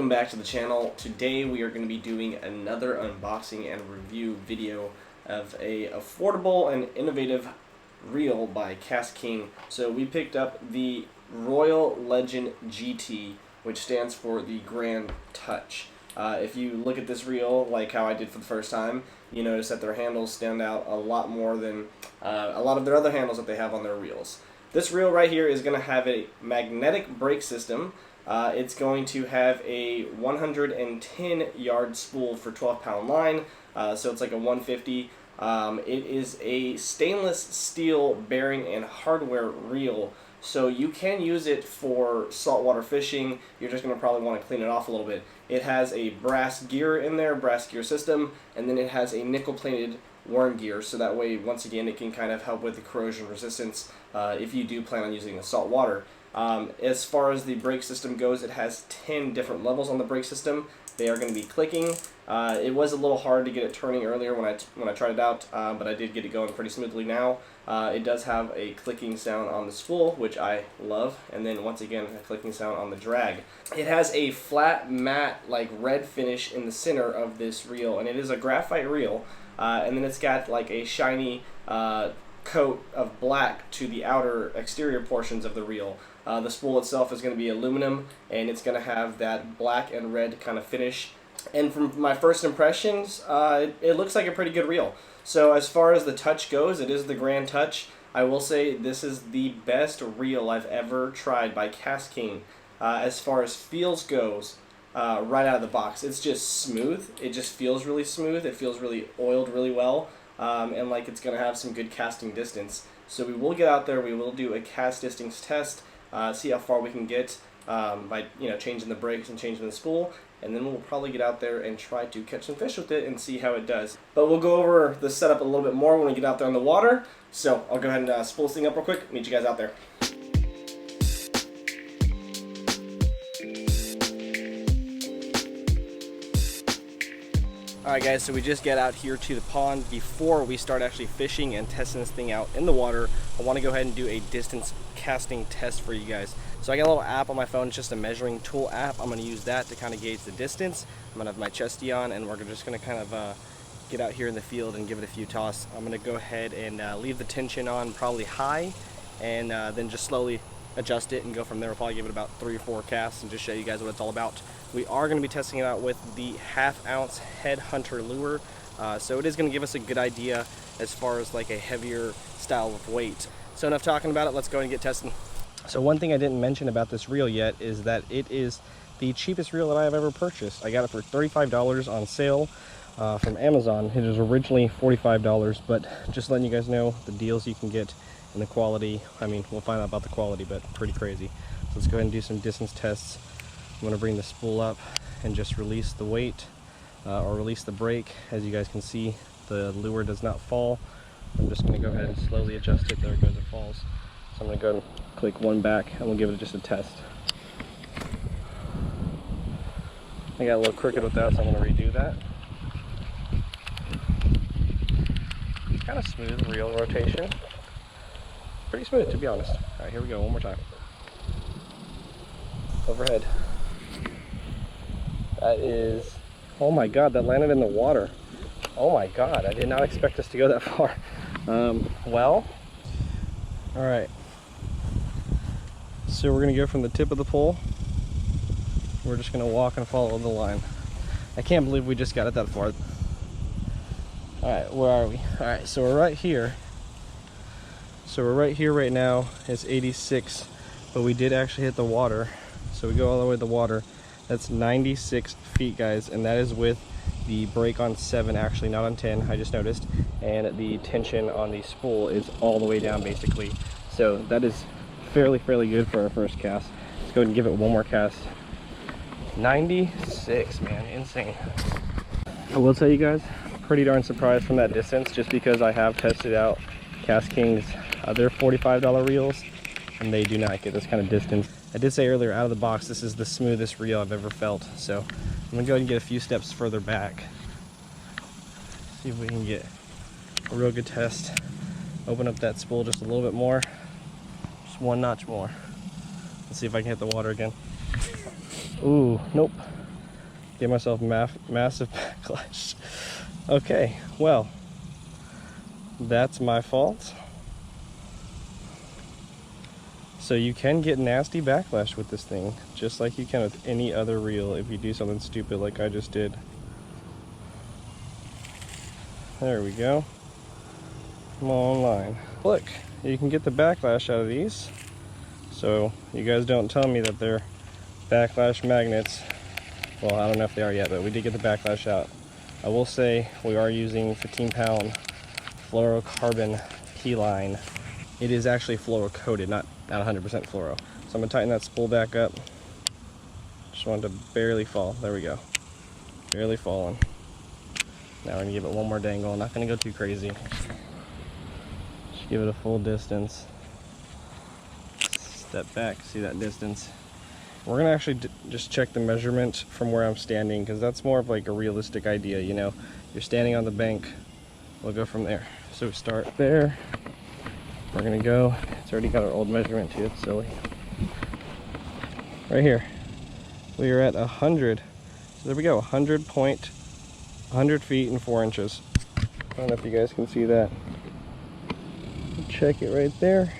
welcome back to the channel. Today we are going to be doing another unboxing and review video of a affordable and innovative reel by Kastking. So we picked up the Royal Legend GT, which stands for the Grand Touch. If you look at this reel like how I did for the first time, you notice that their handles stand out a lot more than a lot of their other handles that they have on their reels. This reel right here is going to have a magnetic brake system. It's going to have a 110 yard spool for 12-pound line, so it's like a 150. It is a stainless steel bearing and hardware reel, so you can use it for saltwater fishing. You're just going to probably want to clean it off a little bit. It has a brass gear in there, brass gear system, and then it has a nickel plated worm gear, so that way once again it can kind of help with the corrosion resistance if you do plan on using the salt water. As far as the brake system goes, it has 10 different levels on the brake system. They are going to be clicking. It was a little hard to get it turning earlier when I tried it out, but I did get it going pretty smoothly now. It does have a clicking sound on the spool, which I love, and then once again a clicking sound on the drag. It has a flat matte like red finish in the center of this reel, and it is a graphite reel, and then it's got like a shiny coat of black to the outer exterior portions of the reel. The spool itself is going to be aluminum, and it's going to have that black and red kind of finish. And from my first impressions, it looks like a pretty good reel. So as far as the touch goes, it is the Grand Touch. I will say this is the best reel I've ever tried by Kastking. As far as feels goes, right out of the box, it's just smooth. It just feels really smooth. It feels really oiled really well, and like it's going to have some good casting distance. So we will get out there. We will do a cast distance test. See how far we can get by changing the brakes and changing the spool, and then we'll probably get out there and try to catch some fish with it and see how it does. But we'll go over the setup a little bit more when we get out there in the water. So I'll go ahead and spool this thing up real quick. Meet you guys out there. Alright guys, so we just get out here to the pond. Before we start actually fishing and testing this thing out in the water, I want to go ahead and do a distance casting test for you guys. So I got a little app on my phone, it's just a measuring tool app. I'm going to use that to kind of gauge the distance. I'm going to have my chesty on, and we're just going to kind of get out here in the field and give it a few tosses. I'm going to go ahead and leave the tension on probably high, and then just slowly adjust it and go from there. We'll probably give it about 3 or 4 casts and just show you guys what it's all about. We are going to be testing it out with the 1/2 ounce Headhunter lure, so it is going to give us a good idea as far as like a heavier style of weight. So enough talking about it, let's go and get testing. So one thing I didn't mention about this reel yet is that it is the cheapest reel that I have ever purchased. I got it for $35 on sale from Amazon. It was originally $45, but just letting you guys know the deals you can get and the quality. I mean, we'll find out about the quality, but pretty crazy. So let's go ahead and do some distance tests. I'm going to bring the spool up and just release the weight or release the brake. As you guys can see, the lure does not fall. I'm just going to go ahead and slowly adjust it. There it goes, it falls. So I'm going to go and click one back, and we'll give it just a test. I got a little crooked with that, so I'm going to redo that. Kind of smooth reel rotation. Pretty smooth, to be honest. Alright, here we go, one more time. Overhead. That is, oh my god, that landed in the water. Oh my god, I did not expect us to go that far. Well, alright. So we're going to go from the tip of the pole. We're just going to walk and follow the line. I can't believe we just got it that far. Alright, where are we? Alright, so we're right here. So we're right here right now. It's 86, but we did actually hit the water. So we go all the way to the water. That's 96 feet, guys, and that is with the brake on 7, actually, not on 10, I just noticed. And the tension on the spool is all the way down, basically. So that is fairly good for our first cast. Let's go ahead and give it one more cast. 96, man, insane. I will tell you guys, pretty darn surprised from that distance, just because I have tested out Kastking's other $45 reels, and they do not get this kind of distance. I did say earlier, out of the box, this is the smoothest reel I've ever felt. So I'm gonna go ahead and get a few steps further back. See if we can get a real good test. Open up that spool just a little bit more. Just one notch more. Let's see if I can hit the water again. Ooh, nope. Gave myself massive backlash. Okay, well, that's my fault. So you can get nasty backlash with this thing, just like you can with any other reel if you do something stupid like I just did. There we go. I'm all online. Look, you can get the backlash out of these. So you guys don't tell me that they're backlash magnets. Well, I don't know if they are yet, but we did get the backlash out. I will say we are using 15-pound fluorocarbon key line. It is actually fluoro coated, not 100% fluoro. So I'm gonna tighten that spool back up. Just wanted to barely fall. There we go. Barely falling. Now we're gonna give it one more dangle. I'm not gonna go too crazy. Just give it a full distance. Step back, see that distance. We're gonna actually just check the measurement from where I'm standing, because that's more of like a realistic idea, you know. You're standing on the bank, we'll go from there. So we start there. We're gonna go, it's already got our old measurement too, it's silly. Right here, we are at 100. So there we go, 100 feet and 4 inches. I don't know if you guys can see that. Check it right there.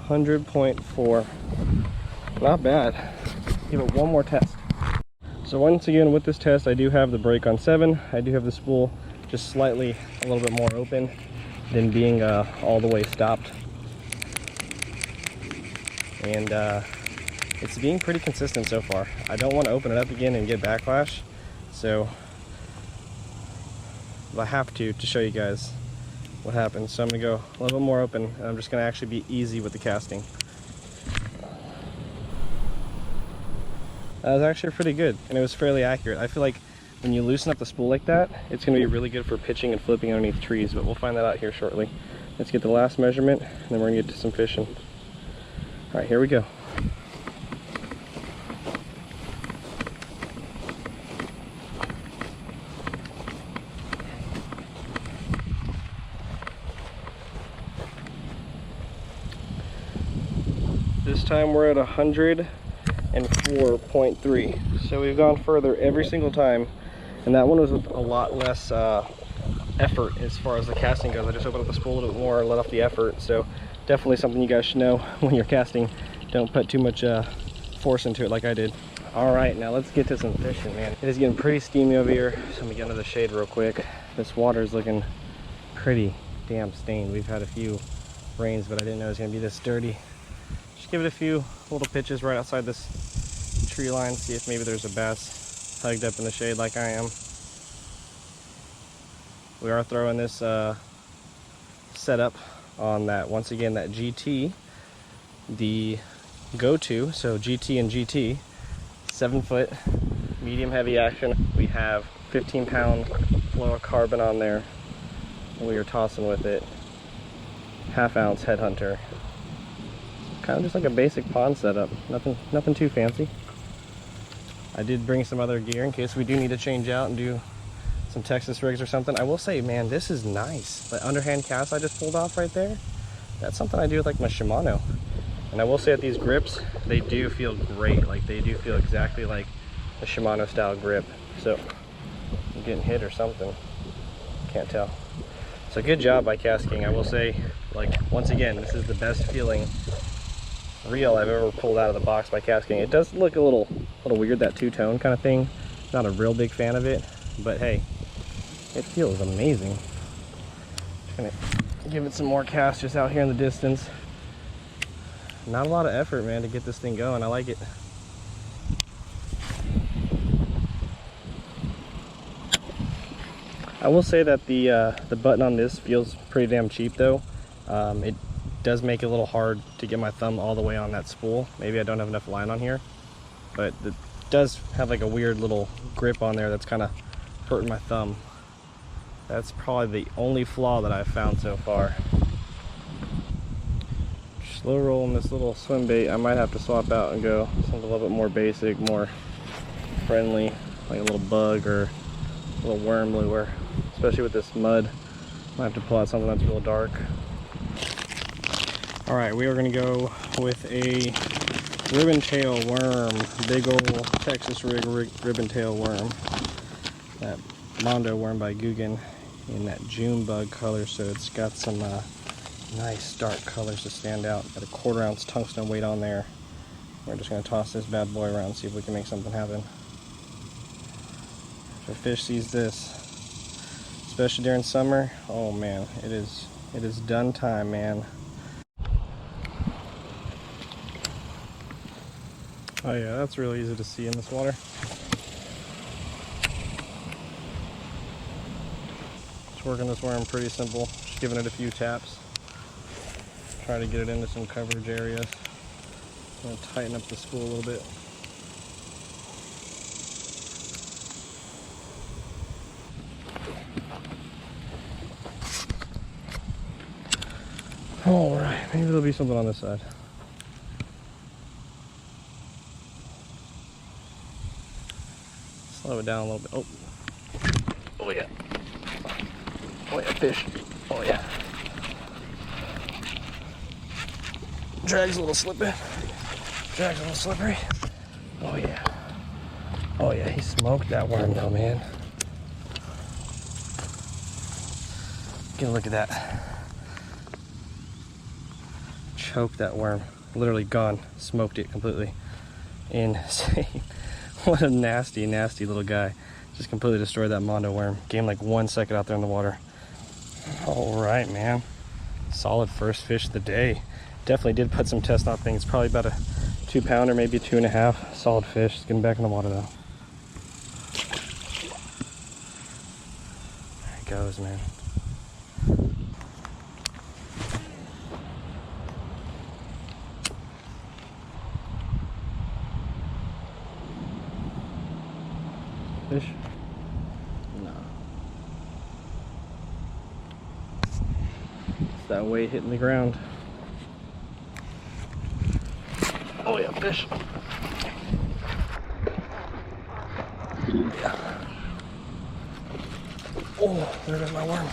100.4. Not bad. Give it one more test. So once again with this test, I do have the brake on 7. I do have the spool just slightly a little bit more open than being all the way stopped. And it's being pretty consistent so far. I don't want to open it up again and get backlash, so I have to show you guys what happens. So I'm gonna go a little bit more open, and I'm just gonna actually be easy with the casting. That was actually pretty good, and it was fairly accurate. I feel like when you loosen up the spool like that, it's gonna be really good for pitching and flipping underneath trees, but we'll find that out here shortly. Let's get the last measurement, and then we're gonna get to some fishing. All right, here we go. This time we're at 104.3. So we've gone further every single time, and that one was with a lot less effort as far as the casting goes. I just opened up the spool a little bit more, let off the effort. So definitely something you guys should know when you're casting. Don't put too much force into it like I did. All right, now let's get to some fishing, man. It is getting pretty steamy over here, so I'm gonna get under the shade real quick. This water is looking pretty damn stained. We've had a few rains, but I didn't know it was gonna be this dirty. Just give it a few little pitches right outside this tree line, see if maybe there's a bass hugged up in the shade like I am. We are throwing this setup on that, once again, that GT, the go-to, so GT and GT, 7-foot, medium heavy action. We have 15-pound fluorocarbon on there, and we are tossing with it, 1/2 ounce headhunter. Kind of just like a basic pond setup, nothing too fancy. I did bring some other gear in case we do need to change out and do some Texas rigs or something. I will say, man, this is nice. The underhand cast I just pulled off right there, that's something I do with like my Shimano. And I will say that these grips, they do feel great. Like they do feel exactly like a Shimano style grip. So I'm getting hit or something, can't tell. So good job by Kastking. I will say, like, once again, this is the best feeling reel I've ever pulled out of the box by Kastking. It does look a little weird, that two-tone kind of thing. Not a real big fan of it, but hey, it feels amazing. Just gonna give it some more cast just out here in the distance. Not a lot of effort, man, to get this thing going. I like it. I will say that the button on this feels pretty damn cheap though. It does make it a little hard to get my thumb all the way on that spool. Maybe I don't have enough line on here, but it does have like a weird little grip on there that's kind of hurting my thumb. That's probably the only flaw that I've found so far. Slow rolling this little swim bait. I might have to swap out and go something a little bit more basic, more friendly, like a little bug or a little worm lure, especially with this mud. Might have to pull out something that's real dark. All right, we are going to go with a ribbon tail worm, big old Texas rig ribbon tail worm. That Mondo worm by Googan in that June bug color, so it's got some nice dark colors to stand out. Got a 1/4 ounce tungsten weight on there. We're just going to toss this bad boy around and see if we can make something happen. If a fish sees this, especially during summer, oh man, it is done time, man. Oh yeah, that's really easy to see in this water. Just working this worm pretty simple, just giving it a few taps. Try to get it into some coverage areas. I'm going to tighten up the spool a little bit. Alright, maybe there'll be something on this side. Slow it down a little bit. Oh. Oh yeah. Oh yeah, fish. Oh yeah. Drag's a little slippery. Drag's a little slippery. Oh yeah. Oh yeah, he smoked that worm though, man. Get a look at that. Choked that worm. Literally gone. Smoked it completely. Insane. What a nasty, nasty little guy. Just completely destroyed that Mondo worm. Gained like 1 second out there in the water. Alright, man. Solid first fish of the day. Definitely did put some test on things. Probably about a 2-pounder, maybe a 2.5. Solid fish. Just getting back in the water though. There he goes, man. Fish? No. It's that weight hitting the ground. Oh yeah, fish. Yeah. Oh, there goes my worm.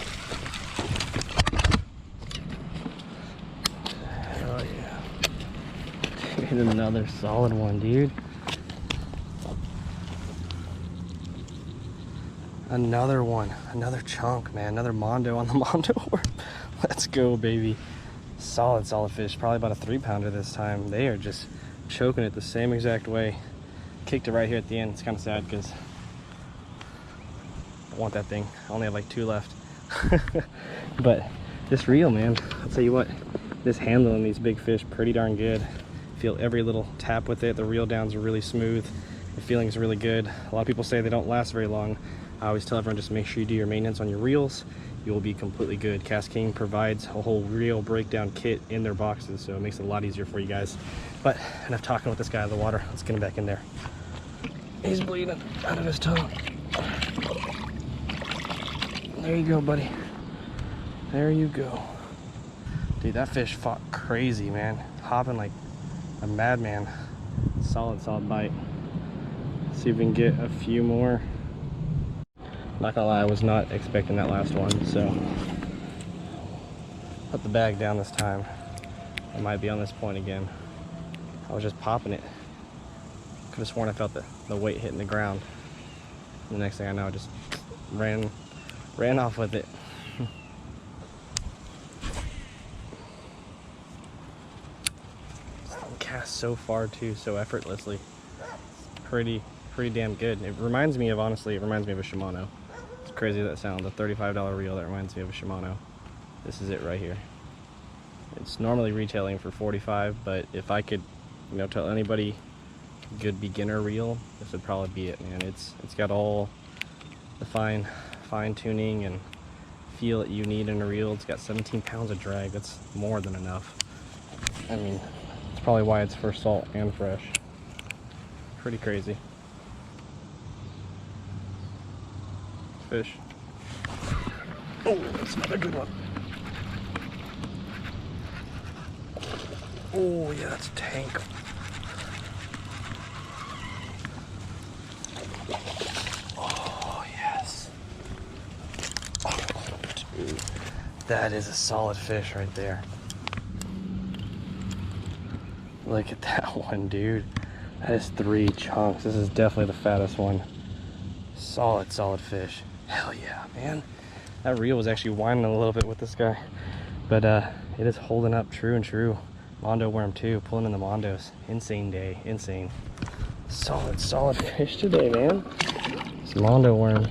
Oh yeah. Dude, another solid one, dude. Another one, another chunk, man. Another Mondo on the Mondo worm. Let's go, baby. Solid, solid fish. Probably about a 3-pounder this time. They are just choking it the same exact way. Kicked it right here at the end. It's kind of sad because I want that thing. I only have like 2 left. But this reel, man, I'll tell you what, this handling these big fish pretty darn good. Feel every little tap with it. The reel downs are really smooth. The feeling is really good. A lot of people say they don't last very long. I always tell everyone just make sure you do your maintenance on your reels. You will be completely good. Kastking provides a whole reel breakdown kit in their boxes, so it makes it a lot easier for you guys. But enough talking with this guy out of the water. Let's get him back in there. He's bleeding out of his tongue. There you go, buddy. There you go. Dude, that fish fought crazy, man. Hopping like a madman. Solid, solid bite. See if we can get a few more. Not gonna lie, I was not expecting that last one, so put the bag down this time. I might be on this point again. I was just popping it. Could have sworn I felt the weight hitting the ground. And the next thing I know, I just ran off with it. Cast so far too, so effortlessly. Pretty damn good. It reminds me of, honestly, it reminds me of a Shimano. It's crazy that sounds. A $35 reel that reminds me of a Shimano. This is it right here. It's normally retailing for $45, but if I could, you know, tell anybody good beginner reel, this would probably be it, man. It's got all the fine tuning and feel that you need in a reel. It's got 17 pounds of drag. That's more than enough. I mean, it's probably why it's for salt and fresh. Pretty crazy. Fish. Oh, that's another good one. Oh yeah, that's a tank. Oh yes. Oh, dude, that is a solid fish right there. Look at that one, dude. That is 3 chunks. This is definitely the fattest one. Solid, solid fish. Hell yeah, man. That reel was actually whining a little bit with this guy. But it is holding up true and true. Mondo worm too, pulling in the Mondos. Insane day, insane. Solid, solid fish today, man. This Mondo worm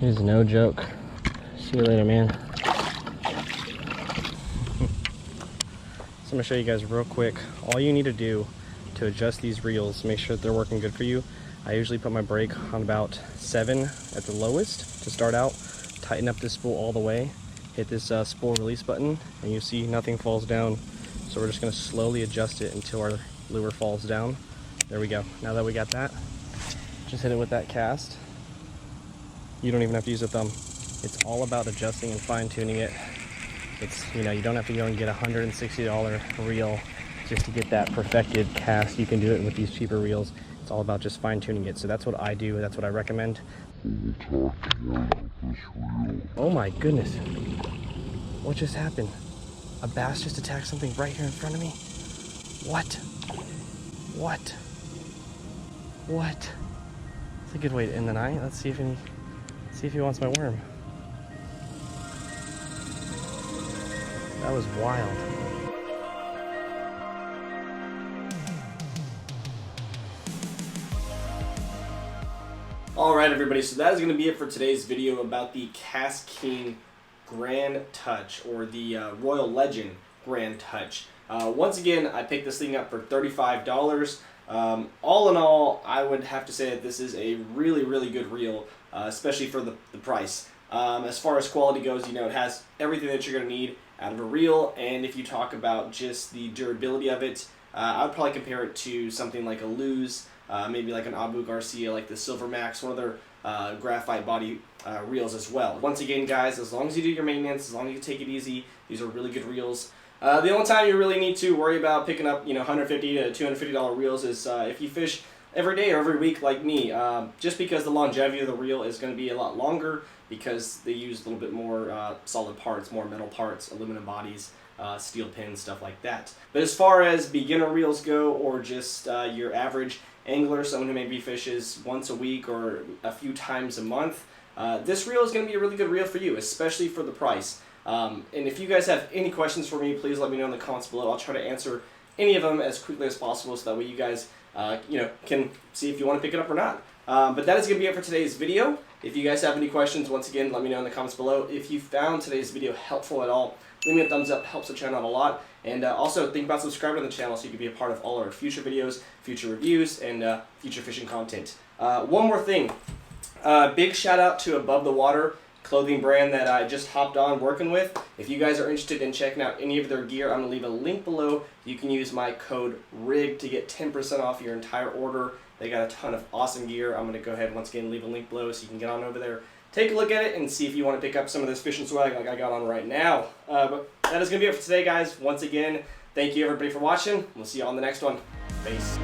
is no joke. See you later, man. So I'm gonna show you guys real quick. All you need to do to adjust these reels, make sure that they're working good for you. I usually put my brake on about 7 at the lowest to start out. Tighten up this spool all the way. Hit this spool release button, and you see nothing falls down. So we're just gonna slowly adjust it until our lure falls down. There we go. Now that we got that, just hit it with that cast. You don't even have to use a thumb. It's all about adjusting and fine tuning it. It's, you know, you don't have to go and get a $160 reel just to get that perfected cast. You can do it with these cheaper reels. It's all about just fine tuning it. So that's what I do. That's what I recommend. Oh my goodness. What just happened? A bass just attacked something right here in front of me? What? What? What? It's a good way to end the night. Let's see if he wants my worm. That was wild. Alright everybody, so that is going to be it for today's video about the Kastking Grand Touch, or the Royal Legend Grand Touch. Once again, I picked this thing up for $35. All in all, I would have to say that this is a really, really good reel, especially for the price. As far as quality goes, you know, it has everything that you're going to need out of a reel, and if you talk about just the durability of it, I would probably compare it to something like a Luz, maybe like an Abu Garcia, like the Silver Max, one of their graphite body reels as well. Once again, guys, as long as you do your maintenance, as long as you take it easy, these are really good reels. The only time you really need to worry about picking up, you know, $150 to $250 reels is if you fish every day or every week like me, just because the longevity of the reel is going to be a lot longer because they use a little bit more solid parts, more metal parts, aluminum bodies, steel pins, stuff like that. But as far as beginner reels go, or just your average angler, someone who maybe fishes once a week or a few times a month, this reel is going to be a really good reel for you, especially for the price. And if you guys have any questions for me, please let me know in the comments below. I'll try to answer any of them as quickly as possible, so that way you guys you know, can see if you want to pick it up or not. But that is going to be it for today's video. If you guys have any questions, once again, let me know in the comments below. If you found today's video helpful at all, leave me a thumbs up, helps the channel out a lot. And also think about subscribing to the channel so you can be a part of all our future videos, future reviews, and future fishing content. One more thing, big shout out to Above the Water clothing brand that I just hopped on working with. If you guys are interested in checking out any of their gear, I'm going to leave a link below. You can use my code RIG to get 10% off your entire order. They got a ton of awesome gear. I'm going to go ahead and once again leave a link below so you can get on over there, take a look at it, and see if you want to pick up some of this fishing swag like I got on right now. But that is going to be it for today, guys. Once again, thank you everybody for watching. We'll see you on the next one. Peace.